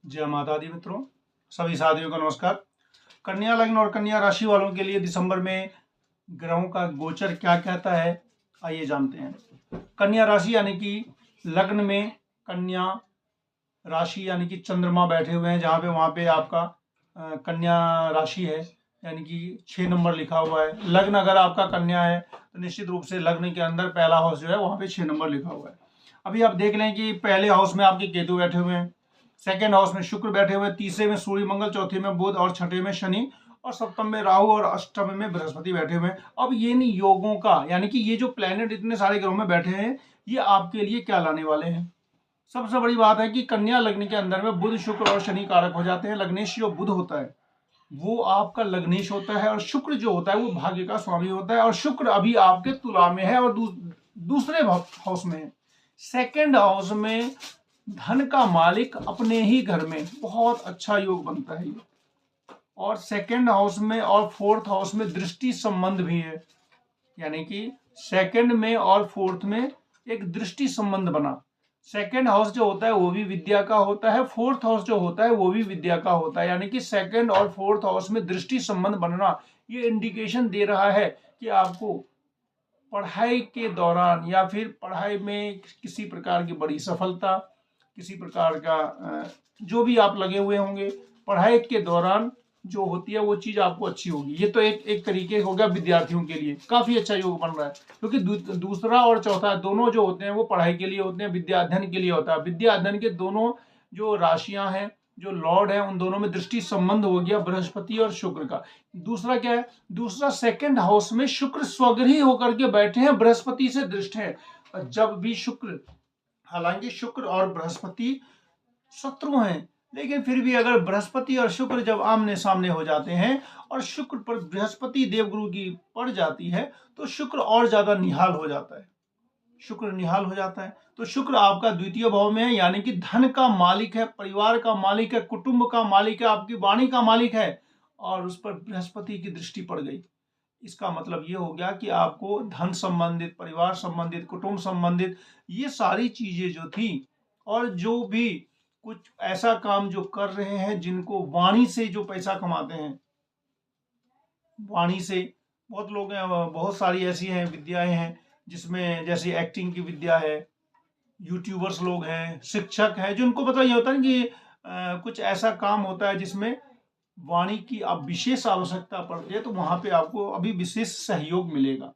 जय माता दी मित्रों, सभी साथियों को नमस्कार। कन्या लग्न और कन्या राशि वालों के लिए दिसंबर में ग्रहों का गोचर क्या कहता है, आइए जानते हैं। कन्या राशि यानी कि लग्न में कन्या राशि यानी कि चंद्रमा बैठे हुए हैं, जहाँ पे वहाँ पे आपका कन्या राशि है, यानी कि 6 नंबर लिखा हुआ है। लग्न अगर आपका कन्या है तो निश्चित रूप से लग्न के अंदर पहला हाउस जो है वहाँ पे 6 नंबर लिखा हुआ है। अभी आप देख लें कि पहले हाउस में आपके केतु बैठे हुए हैं, सेकेंड हाउस में शुक्र बैठे हुए, तीसरे में सूर्य मंगल, चौथे में बुध और छठे में शनि और सप्तम में राहु और अष्टम में बृहस्पति बैठे हुए हैं। अब ये इन योगों का यानी कि ये जो प्लैनेट इतने सारे ग्रहों में बैठे हैं, ये आपके लिए क्या लाने वाले हैं। सबसे बड़ी बात है कि कन्या लग्न के अंदर में बुध शुक्र और शनि कारक हो जाते हैं। लग्नेश जो बुध होता है वो आपका लग्नेश होता है और शुक्र जो होता है वो भाग्य का स्वामी होता है। और शुक्र अभी आपके तुला में है और दूसरे हाउस में है। सेकेंड हाउस में धन का मालिक अपने ही घर में, बहुत अच्छा योग बनता है ये। और सेकेंड हाउस में और फोर्थ हाउस में दृष्टि संबंध भी है, यानी कि सेकेंड में और फोर्थ में एक दृष्टि संबंध बना। सेकेंड हाउस जो होता है वो भी विद्या का होता है, फोर्थ हाउस जो होता है वो भी विद्या का होता है, यानी कि सेकेंड और फोर्थ हाउस में दृष्टि संबंध बनना ये इंडिकेशन दे रहा है कि आपको पढ़ाई के दौरान या फिर पढ़ाई में किसी प्रकार की बड़ी सफलता, किसी प्रकार का जो भी आप लगे हुए होंगे पढ़ाई के दौरान जो होती है वो चीज आपको अच्छी होगी। ये तो एक तरीके हो गया विद्यार्थियों के लिए काफी अच्छा योग बन रहा है, क्योंकि दूसरा और चौथा दोनों जो होते हैं वो पढ़ाई के लिए होते हैं, विद्या अध्ययन के लिए होता है। विद्या अध्ययन के दोनों जो राशियां हैं, जो लॉर्ड है, उन दोनों में दृष्टि संबंध हो गया बृहस्पति और शुक्र का। दूसरा क्या है, दूसरा सेकंड हाउस में शुक्र स्वगृही होकर के बैठे हैं, बृहस्पति से दृष्ट है। जब भी शुक्र, हालांकि शुक्र और बृहस्पति शत्रु हैं, लेकिन फिर भी अगर बृहस्पति और शुक्र जब आमने सामने हो जाते हैं और शुक्र पर बृहस्पति देवगुरु की पड़ जाती है तो शुक्र और ज्यादा निहाल हो जाता है। शुक्र निहाल हो जाता है तो शुक्र आपका द्वितीय भाव में है, यानी कि धन का मालिक है, परिवार का मालिक है, कुटुंब का मालिक है, आपकी वाणी का मालिक है, और उस पर बृहस्पति की दृष्टि पड़ गई। इसका मतलब ये हो गया कि आपको धन संबंधित, परिवार संबंधित, कुटुंब संबंधित ये सारी चीजें जो थी, और जो भी कुछ ऐसा काम जो कर रहे हैं, जिनको वाणी से जो पैसा कमाते हैं, वाणी से बहुत लोग हैं, बहुत सारी ऐसी हैं विद्याएं हैं जिसमें जैसे एक्टिंग की विद्या है, यूट्यूबर्स लोग हैं, शिक्षक हैं, जिनको पता ये होता है कि कुछ ऐसा काम होता है जिसमें वाणी की अब विशेष आवश्यकता पड़ती है, तो वहां पे आपको अभी विशेष सहयोग मिलेगा।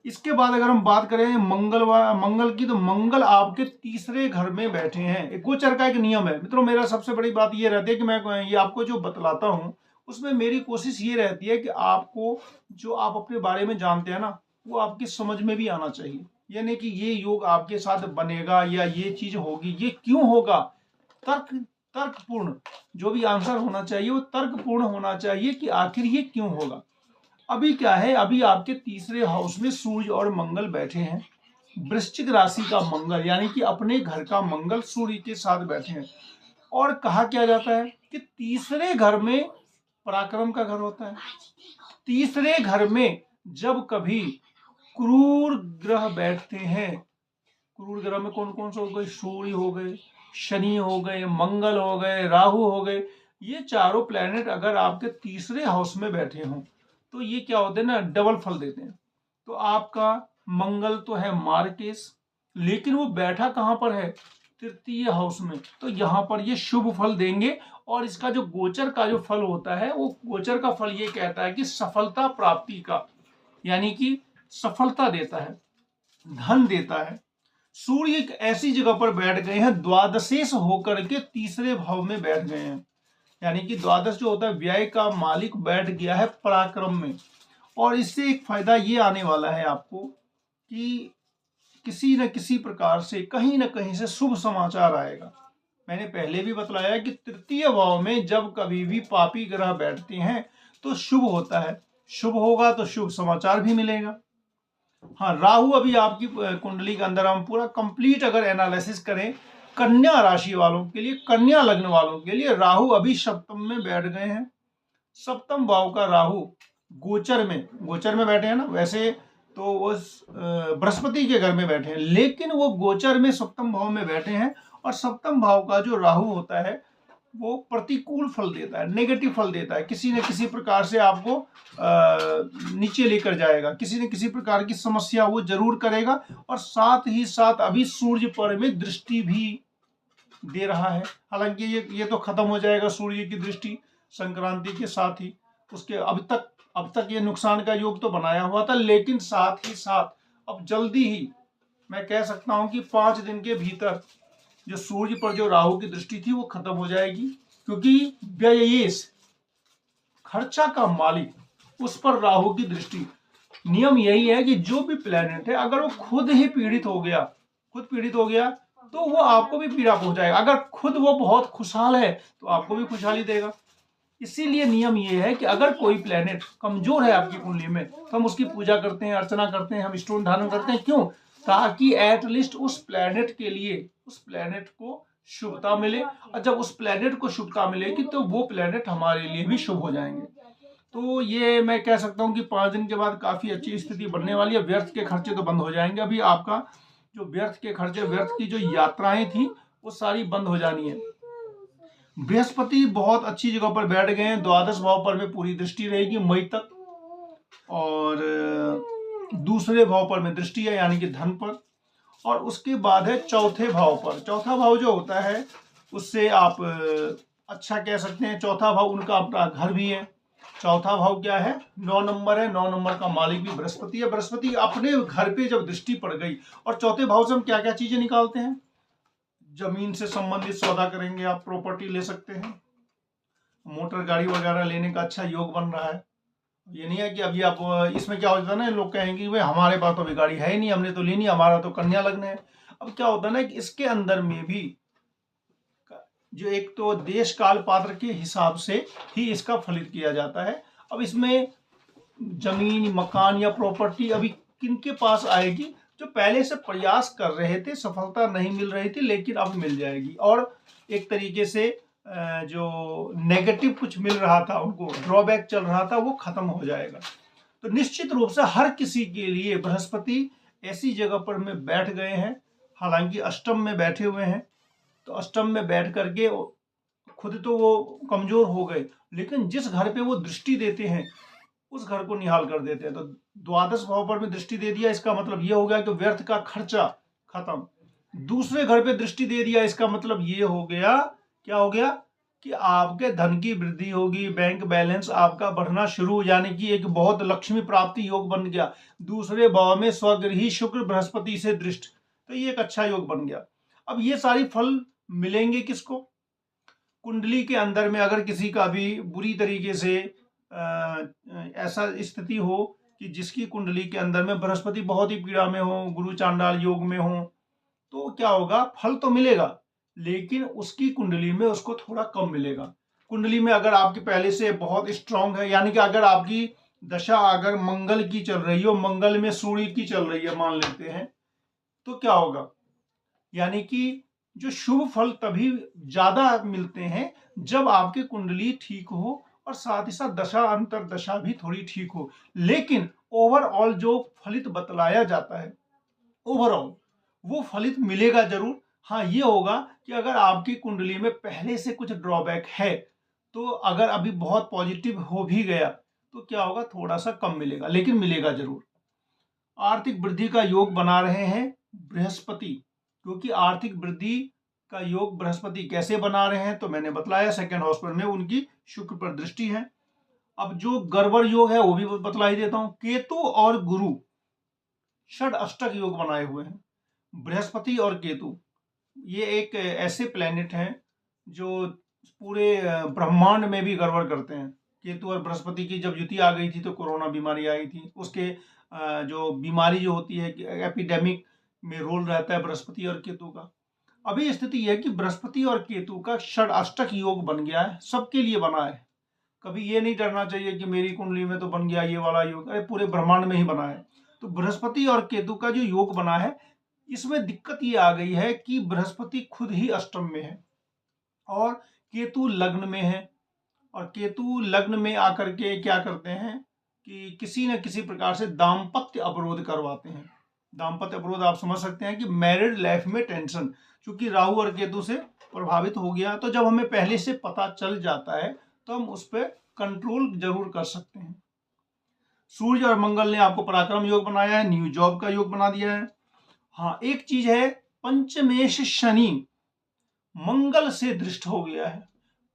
इसके बाद अगर हम बात करें मंगल की, तो मंगल आपके तीसरे घर में बैठे हैं। एक गोचर का एक नियम है मित्रों, मेरा सबसे बड़ी बात ये रहती है कि मैं ये आपको जो बतलाता हूँ उसमें मेरी कोशिश ये रहती है कि आपको जो आप अपने बारे में जानते हैं ना वो आपकी समझ में भी आना चाहिए। यानी कि ये योग आपके साथ बनेगा या ये चीज होगी, ये क्यों होगा, तर्कपूर्ण जो भी आंसर होना चाहिए वो तर्कपूर्ण होना चाहिए कि आखिर ये क्यों होगा। अभी क्या है, अभी आपके तीसरे हाउस में सूर्य और मंगल बैठे हैं। वृश्चिक राशि का मंगल, यानी कि अपने घर का मंगल सूर्य के साथ बैठे हैं। और कहा क्या जाता है कि तीसरे घर में पराक्रम का घर होता है। तीसरे घर में जब कभी क्रूर ग्रह बैठते हैं, क्रूर ग्रह में कौन कौन से हो गए, सूर्य हो गए, शनि हो गए, मंगल हो गए, राहु हो गए, ये चारों प्लैनेट अगर आपके तीसरे हाउस में बैठे हों तो ये क्या होते हैं ना, डबल फल देते हैं। तो आपका मंगल तो है मार्केश, लेकिन वो बैठा कहां पर है, तृतीय हाउस में, तो यहां पर ये शुभ फल देंगे। और इसका जो गोचर का जो फल होता है, वो गोचर का फल ये कहता है कि सफलता प्राप्ति का, यानी कि सफलता देता है, धन देता है। सूर्य एक ऐसी जगह पर बैठ गए हैं, द्वादशेश होकर के तीसरे भाव में बैठ गए हैं, यानी कि द्वादश जो होता है व्यय का मालिक बैठ गया है पराक्रम में। और इससे एक फायदा ये आने वाला है आपको कि किसी न किसी प्रकार से कहीं न कहीं से शुभ समाचार आएगा। मैंने पहले भी बतलाया कि तृतीय भाव में जब कभी भी पापी ग्रह बैठते हैं तो शुभ होता है, शुभ होगा तो शुभ समाचार भी मिलेगा। हाँ, राहु अभी आपकी कुंडली के अंदर हम पूरा कंप्लीट अगर एनालिसिस करें कन्या राशि वालों के लिए, कन्या लग्न वालों के लिए, राहु अभी सप्तम में बैठ गए हैं। सप्तम भाव का राहु गोचर में बैठे हैं ना, वैसे तो वो बृहस्पति के घर में बैठे हैं, लेकिन वो गोचर में सप्तम भाव में बैठे हैं और सप्तम भाव का जो राहु होता है वो प्रतिकूल फल देता है, नेगेटिव फल देता है, किसी न किसी प्रकार से आपको नीचे लेकर जाएगा, किसी न किसी प्रकार की समस्या वो जरूर करेगा। और साथ ही साथ अभी सूर्य पर में दृष्टि भी दे रहा है। हालांकि ये तो खत्म हो जाएगा सूर्य की दृष्टि संक्रांति के साथ ही। उसके अब तक ये नुकसान का योग तो बनाया हुआ था, लेकिन साथ ही साथ अब जल्दी ही मैं कह सकता हूं कि 5 दिन के भीतर जो सूर्य पर जो राहु की दृष्टि थी वो खत्म हो जाएगी। क्योंकि व्ययेश खर्चा का मालिक उस पर राहु की दृष्टि। नियम यही है कि जो भी प्लेनेट है अगर वो खुद ही पीड़ित हो गया तो वो आपको भी पीड़ा पहुंचाएगा। अगर खुद वो बहुत खुशहाल है तो आपको भी खुशहाली देगा। इसीलिए नियम ये है कि अगर कोई प्लेनेट कमजोर है आपकी कुंडली में तो हम उसकी पूजा करते हैं, अर्चना करते हैं, हम स्टोन धारण करते हैं। क्यों? ताकि एटलीस्ट उस प्लेनेट को शुभता मिले, और जब उस प्लेनेट को शुभता मिलेगी तो वो प्लेनेट हमारे लिए भी शुभ हो जाएंगे। तो ये मैं कह सकता हूँ कि 5 दिन के बाद काफी अच्छी स्थिति बनने वाली है। व्यर्थ के खर्चे तो बंद हो जाएंगे। अभी आपका जो व्यर्थ के खर्चे, व्यर्थ की जो यात्राएं थी वो सारी बंद हो जानी है। बृहस्पति बहुत अच्छी जगह पर बैठ गए हैं, द्वादश भाव पर में पूरी दृष्टि रहेगी मई तक, और दूसरे भाव पर में दृष्टि है यानी कि धन पर। और उसके बाद है चौथे भाव पर। चौथा भाव जो होता है उससे आप अच्छा कह सकते हैं, चौथा भाव उनका अपना घर भी है। चौथा भाव क्या है? 9 नंबर है। 9 नंबर का मालिक भी बृहस्पति है। बृहस्पति अपने घर पे जब दृष्टि पड़ गई, और चौथे भाव से हम क्या क्या चीजें निकालते हैं? जमीन से संबंधित सौदा करेंगे, आप प्रॉपर्टी ले सकते हैं, मोटर गाड़ी वगैरह लेने का अच्छा योग बन रहा है। ये नहीं है कि अभी आप इसमें क्या होता है ना, लोग कहेंगे भाई हमारे पास तो अभी गाड़ी है ही नहीं, हमने तो लेनी, हमारा तो कन्या लग्न है। अब क्या होता है ना कि इसके अंदर में भी जो एक तो देश काल पात्र के हिसाब से ही इसका फलित किया जाता है। अब इसमें जमीन, मकान या प्रॉपर्टी अभी किनके पास आएगी? जो पहले से प्रयास कर रहे थे, सफलता नहीं मिल रही थी, लेकिन अब मिल जाएगी। और एक तरीके से जो नेगेटिव कुछ मिल रहा था, उनको ड्रॉबैक चल रहा था, वो खत्म हो जाएगा। तो निश्चित रूप से हर किसी के लिए बृहस्पति ऐसी जगह पर में बैठ गए हैं। हालांकि अष्टम में बैठे हुए हैं, तो अष्टम में बैठ करके खुद तो वो कमजोर हो गए, लेकिन जिस घर पे वो दृष्टि देते हैं उस घर को निहाल कर देते हैं। तो द्वादश भाव पर में दृष्टि दे दिया, इसका मतलब ये हो गया कि व्यर्थ का खर्चा खत्म। दूसरे घर पे दृष्टि दे दिया, इसका मतलब ये हो गया, क्या हो गया कि आपके धन की वृद्धि होगी, बैंक बैलेंस आपका बढ़ना शुरू, यानी कि एक बहुत लक्ष्मी प्राप्ति योग बन गया। दूसरे भाव में स्वगृही शुक्र बृहस्पति से दृष्ट, तो ये एक अच्छा योग बन गया। अब ये सारी फल मिलेंगे किसको? कुंडली के अंदर में अगर किसी का भी बुरी तरीके से ऐसा स्थिति हो कि जिसकी कुंडली के अंदर में बृहस्पति बहुत ही पीड़ा में हो, गुरु चांडाल योग में हो, तो क्या होगा? फल तो मिलेगा, लेकिन उसकी कुंडली में उसको थोड़ा कम मिलेगा। कुंडली में अगर आपकी पहले से बहुत स्ट्रांग है, यानी कि अगर आपकी दशा अगर मंगल की चल रही हो, मंगल में सूर्य की चल रही है मान लेते हैं, तो क्या होगा? यानी कि जो शुभ फल तभी ज्यादा मिलते हैं जब आपकी कुंडली ठीक हो, और साथ ही साथ दशा अंतर दशा भी थोड़ी ठीक हो। लेकिन ओवरऑल जो फलित बतलाया जाता है, ओवरऑल वो फलित मिलेगा जरूर। हाँ, ये होगा कि अगर आपकी कुंडली में पहले से कुछ ड्रॉबैक है, तो अगर अभी बहुत पॉजिटिव हो भी गया तो क्या होगा? थोड़ा सा कम मिलेगा, लेकिन मिलेगा जरूर। आर्थिक वृद्धि का योग बना रहे हैं बृहस्पति, क्योंकि आर्थिक वृद्धि का योग बृहस्पति कैसे बना रहे हैं तो मैंने बतलाया, सेकंड हाउस पर में उनकी शुक्र पर दृष्टि है। अब जो गर्वर योग है वो भी बतला ही देता हूं। केतु और गुरु षड अष्टक योग बनाए हुए हैं। बृहस्पति और केतु ये एक ऐसे प्लेनेट हैं जो पूरे ब्रह्मांड में भी गड़बड़ करते हैं। केतु और बृहस्पति की जब युति आ गई थी तो कोरोना बीमारी आई थी, उसके जो बीमारी जो होती है एपिडेमिक में रोल रहता है बृहस्पति और केतु का। अभी स्थिति यह है कि बृहस्पति और केतु का षड अष्टक योग बन गया है, सबके लिए बना है। कभी ये नहीं डरना चाहिए कि मेरी कुंडली में तो बन गया ये वाला योग, अरे पूरे ब्रह्मांड में ही बना है। तो बृहस्पति और केतु का जो योग बना है, इसमें दिक्कत ये आ गई है कि बृहस्पति खुद ही अष्टम में है और केतु लग्न में है। और केतु लग्न में आकर के क्या करते हैं कि किसी न किसी प्रकार से दाम्पत्य अवरोध करवाते हैं। दाम्पत्य अवरोध आप समझ सकते हैं कि मैरिड लाइफ में टेंशन, चूंकि राहु और केतु से प्रभावित हो गया, तो जब हमें पहले से पता चल जाता है तो हम उस पर कंट्रोल जरूर कर सकते हैं। सूर्य और मंगल ने आपको पराक्रम योग बनाया है, न्यू जॉब का योग बना दिया है। हाँ, एक चीज है, पंचमेश शनि मंगल से दृष्ट हो गया है।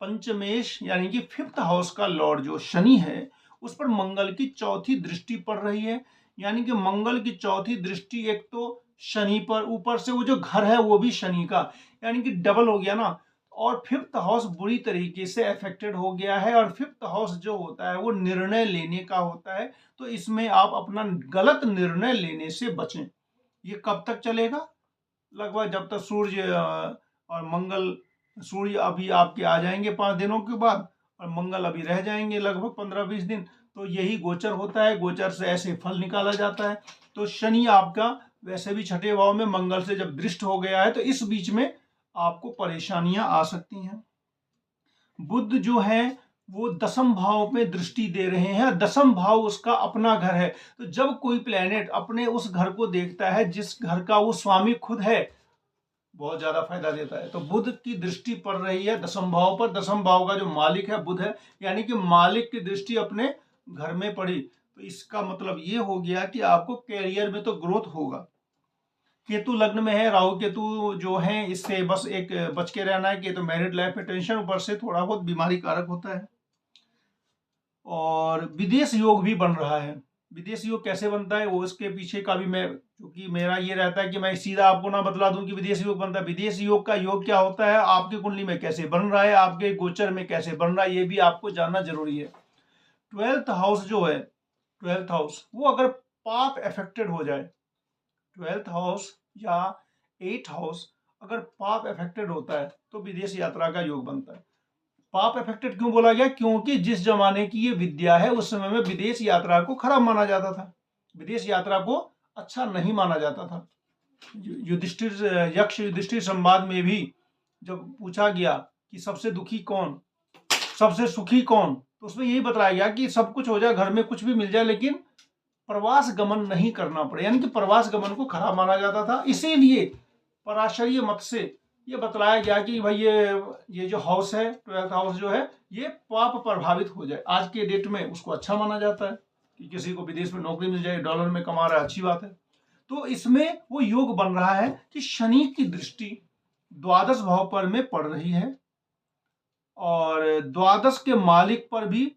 पंचमेश यानी कि 5th हाउस का लॉर्ड जो शनि है, उस पर मंगल की चौथी दृष्टि पड़ रही है। यानी कि मंगल की चौथी दृष्टि एक तो शनि पर, ऊपर से वो जो घर है वो भी शनि का, यानी कि डबल हो गया ना। और 5th हाउस बुरी तरीके से अफेक्टेड हो गया है, और 5th हाउस जो होता है वो निर्णय लेने का होता है। तो इसमें आप अपना गलत निर्णय लेने से बचें। ये कब तक चलेगा? लगभग जब तक सूर्य और मंगल, सूर्य अभी आपके आ जाएंगे 5 दिनों के बाद, और मंगल अभी रह जाएंगे लगभग 15-20 दिन। तो यही गोचर होता है, गोचर से ऐसे फल निकाला जाता है। तो शनि आपका वैसे भी 6ठे भाव में मंगल से जब दृष्ट हो गया है, तो इस बीच में आपको परेशानियां आ सकती हैं। बुध जो है वो 10th भाव में दृष्टि दे रहे हैं, 10th भाव उसका अपना घर है। तो जब कोई प्लेनेट अपने उस घर को देखता है जिस घर का वो स्वामी खुद है, बहुत ज्यादा फायदा देता है। तो बुध की दृष्टि पड़ रही है 10th भाव पर, 10th भाव का जो मालिक है बुध है, यानी कि मालिक की दृष्टि अपने घर में पड़ी। तो इसका मतलब ये हो गया कि आपको कैरियर में तो ग्रोथ होगा। केतु लग्न में है, राहु केतु जो है, इससे बस एक बच के रहना है कि तो मैरिड लाइफ में टेंशन, ऊपर से थोड़ा बहुत बीमारी कारक होता है। और विदेश योग भी बन रहा है। विदेश योग कैसे बनता है वो इसके पीछे का भी मैं, क्योंकि मेरा ये रहता है कि मैं सीधा आपको ना बतला दूं कि विदेश योग बनता है। विदेश योग का योग क्या होता है, आपकी कुंडली में कैसे बन रहा है, आपके गोचर में कैसे बन रहा है, ये भी आपको जानना जरूरी है। 12th हाउस जो है, 12th हाउस वो अगर पाप अफेक्टेड हो जाए, 12th हाउस या 8th हाउस अगर पाप अफेक्टेड होता है तो विदेश यात्रा का योग बनता है। पाप अफेक्टेड क्यों बोला गया? क्योंकि जिस जमाने की ये विद्या है उस समय में विदेश यात्रा को खराब माना जाता था, विदेश यात्रा को अच्छा नहीं माना जाता था। युधिष्ठिर, यक्ष युधिष्ठिर संवाद में भी जब पूछा गया कि सबसे दुखी कौन, सबसे सुखी कौन, तो उसमें यही बताया गया कि सब कुछ हो जाए, घर में कुछ भी मिल जाए, लेकिन प्रवास गमन नहीं करना पड़े, यानी कि प्रवास गमन को खराब माना जाता था। इसीलिए पराशरीय मत से ये बतलाया गया कि भाई ये जो हाउस है, 12th हाउस जो है, ये पाप प्रभावित हो जाए, आज के डेट में उसको अच्छा माना जाता है कि किसी को विदेश में नौकरी मिल जाए, डॉलर में कमा रहा है, अच्छी बात है। तो इसमें वो योग बन रहा है कि शनि की दृष्टि द्वादश भाव पर में पड़ रही है, और द्वादश के मालिक पर भी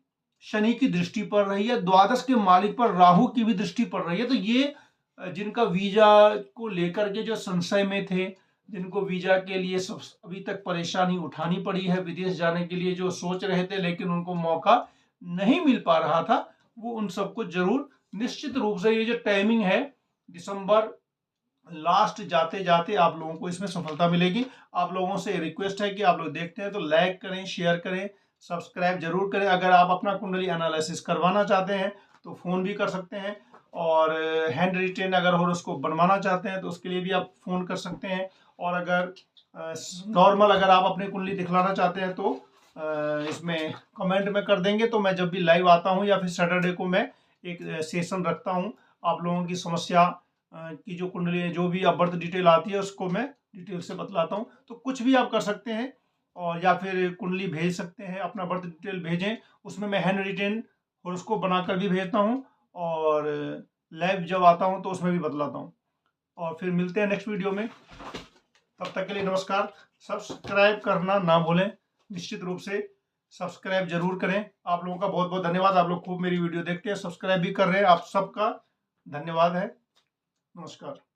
शनि की दृष्टि पड़ रही है, द्वादश के मालिक पर राहु की भी दृष्टि पड़ रही है। तो ये जिनका वीजा को लेकर के जो संशय में थे, जिनको वीजा के लिए सब अभी तक परेशानी उठानी पड़ी है, विदेश जाने के लिए जो सोच रहे थे लेकिन उनको मौका नहीं मिल पा रहा था, वो उन सबको जरूर निश्चित रूप से ये जो टाइमिंग है दिसंबर लास्ट जाते जाते आप लोगों को इसमें सफलता मिलेगी। आप लोगों से रिक्वेस्ट है कि आप लोग देखते हैं तो लाइक करें, शेयर करें, सब्सक्राइब जरूर करें। अगर आप अपना कुंडली एनालिसिस करवाना चाहते हैं तो फोन भी कर सकते हैं, और हैंड रिटेन अगर हो उसको बनवाना चाहते हैं तो उसके लिए भी आप फोन कर सकते हैं। और अगर नॉर्मल अगर आप अपनी कुंडली दिखलाना चाहते हैं तो इसमें कमेंट में कर देंगे, तो मैं जब भी लाइव आता हूं या फिर सैटरडे को मैं एक सेशन रखता हूं, आप लोगों की समस्या की जो कुंडली जो भी आप बर्थ डिटेल आती है उसको मैं डिटेल से बतलाता हूं। तो कुछ भी आप कर सकते हैं, और या फिर कुंडली भेज सकते हैं, अपना बर्थ डिटेल भेजें, उसमें मैं हैंड रिटेन और उसको बनाकर भी भेजता हूं, और लाइव जब आता हूं तो उसमें भी बतलाता हूं। और फिर मिलते हैं नेक्स्ट वीडियो में, तब तक के लिए नमस्कार। सब्सक्राइब करना ना भूलें, निश्चित रूप से सब्सक्राइब जरूर करें। आप लोगों का बहुत बहुत धन्यवाद, आप लोग खूब मेरी वीडियो देखते हैं, सब्सक्राइब भी कर रहे हैं, आप सबका धन्यवाद है। नमस्कार।